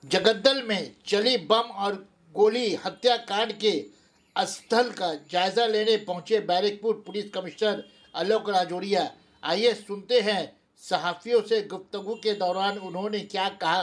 जगद्दल में चली बम और गोली हत्याकांड के स्थल का जायजा लेने पहुंचे बैरकपुर पुलिस कमिश्नर आलोक राजौरिया। आइए सुनते हैं सहाफियों से गुफ्तगू के दौरान उन्होंने क्या कहा।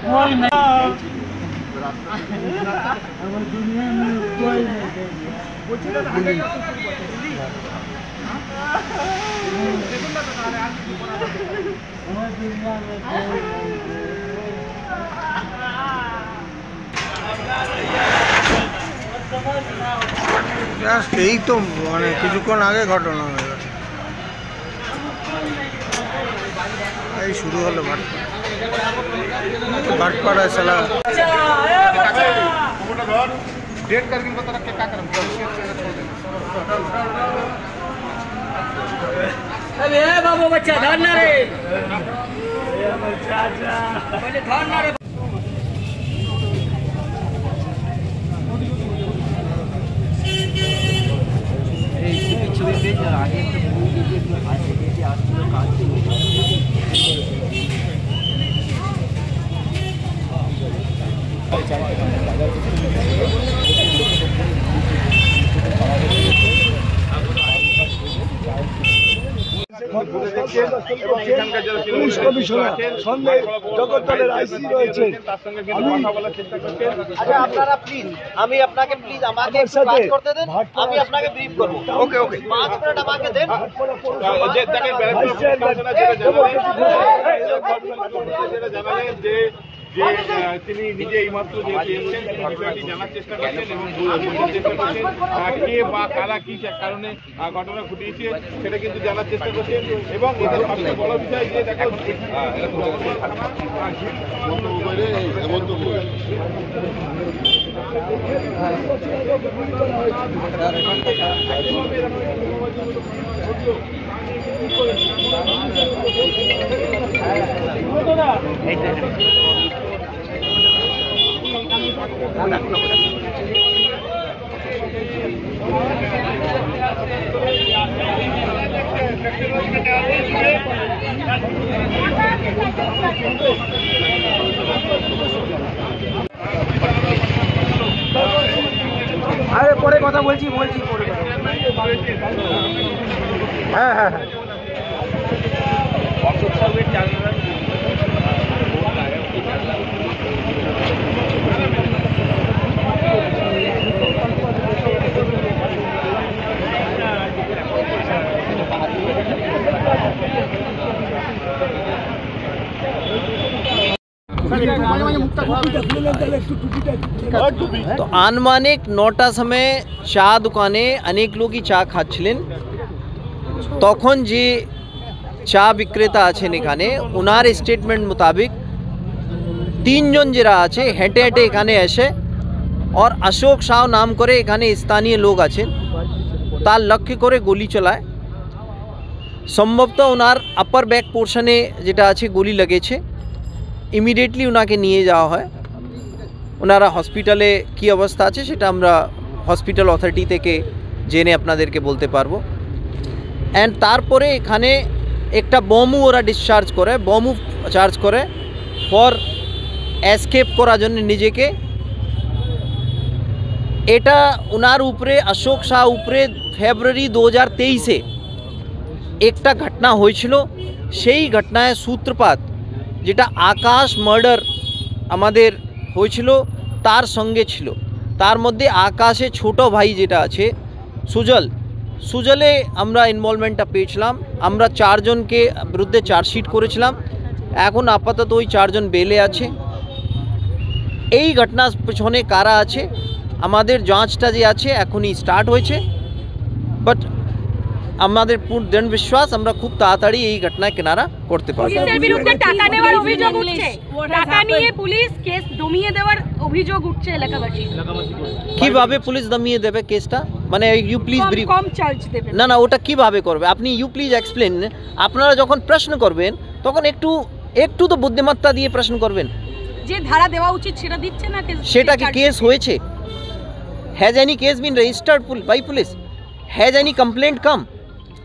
कोई नहीं, दुनिया में कोई नहीं। এই তো মানে কিছুক্ষণ আগে ঘটনা হয়ে গেছে, এই শুরু হলো भाटपाड़ा चला डेट करके बता रखे क्या करें। अरे बाबू बच्चा धरना रे, पहले धरना रे। পুলিশ কমিশনার সঙ্গে জগদ্দলের আইসি রয়েছে। আপনারা প্লিজ, আমি আপনাকে প্লিজ আমাকে কাজ করতে দেন, আমি আপনাকে ব্রিফ করব। ওকে ওকে 5 মিনিট আমাকে দেন। তিনি নিজে এইমাত্র যে বিষয়টি জানার চেষ্টা করছেন এবং বুঝতে চেষ্টা করছেন কে বা কারা কি কারণে ঘটনা ঘটিয়েছে সেটা কিন্তু জানার চেষ্টা করছেন। এবং এটা সবচেয়ে বড় বিষয় যে দেখো আরে পরে কথা বলছি পরে হ্যাঁ তো আনুমানিক 9টার সময় চা দোকানে অনেক লোকই চা খাচ্ছিলেন। তখন যে চা বিক্রেতা আছেন এখানে, ওনার স্টেটমেন্ট মোতাবেক 3 জন যারা আছে হেঁটে হেঁটে এখানে এসে और अशोक शाह नाम करे এখানে স্থানীয় লোক আছেন, তার লক্ষ্য করে গুলি চালায়। সম্ভবত ওনার আপার ব্যাক পোর্শনে যেটা আছে গুলি লেগেছে। ইমিডিয়েটলি ওনাকে নিয়ে যাওয়া হয়। ওনারা হসপিটালে কি অবস্থা আছে সেটা আমরা হসপিটাল অথরিটি থেকে জেনে আপনাদেরকে বলতে পারবো। অ্যান্ড তারপরে এখানে একটা বমও ওরা ডিসচার্জ করে, বমও চার্জ করে ফর এসকেপ করার জন্য নিজেকে। এটা ওনার উপরে अशोक शाह উপরে ফেব্রুয়ারি 2023-এ একটা ঘটনা হয়েছিল। সেই ঘটনায় সূত্রপাত যেটা আকাশ মার্ডার আমাদের হয়েছিল তার সঙ্গে ছিল। তার মধ্যে আকাশে ছোট ভাই যেটা আছে সুজলে আমরা ইনভলভমেন্টটা পেয়েছিলাম। আমরা 4 জনকে বিরুদ্ধে চার্জশিট করেছিলাম। এখন আপাতত ওই 4 জন বেলে আছে। এই ঘটনার পেছনে কারা আছে আমাদের যাঁচটা যে আছে এখনই স্টার্ট হয়েছে। বাট আমাদের পূর্ণ দৃঢ় বিশ্বাস আমরা খুব তাড়াতাড়ি এই ঘটনায় কিনারা করতে পারবো। পুলিশের বিরুদ্ধে টাকা নেওয়ার অভিযোগ উঠছে, টাকা নিয়ে পুলিশ কেস দমিয়ে দেওয়ার অভিযোগ উঠছে এলাকাবাসী। কিভাবে পুলিশ দমিয়ে দেবে কেসটা, মানে ইউ প্লিজ ব্রিফ, কম চার্জ দেবে না না ওটা কিভাবে করবে আপনি, ইউ প্লিজ এক্সপ্লেন। আপনারা যখন প্রশ্ন করবেন তখন একটু তো বুদ্ধিমত্তা দিয়ে প্রশ্ন করবেন। যে ধারা দেওয়া উচিত সেটা দিচ্ছে না, সেটা কি কেস হয়েছে? Has any case been registered by police? Has any complaint come?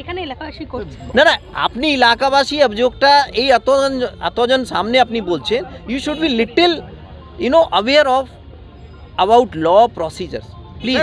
এখানে এলাকাবাসী করছে না না, আপনি এলাকাবাসী অভিযোগটা এই এতজন সামনে আপনি বলছেন, you should be little aware of about law procedure please.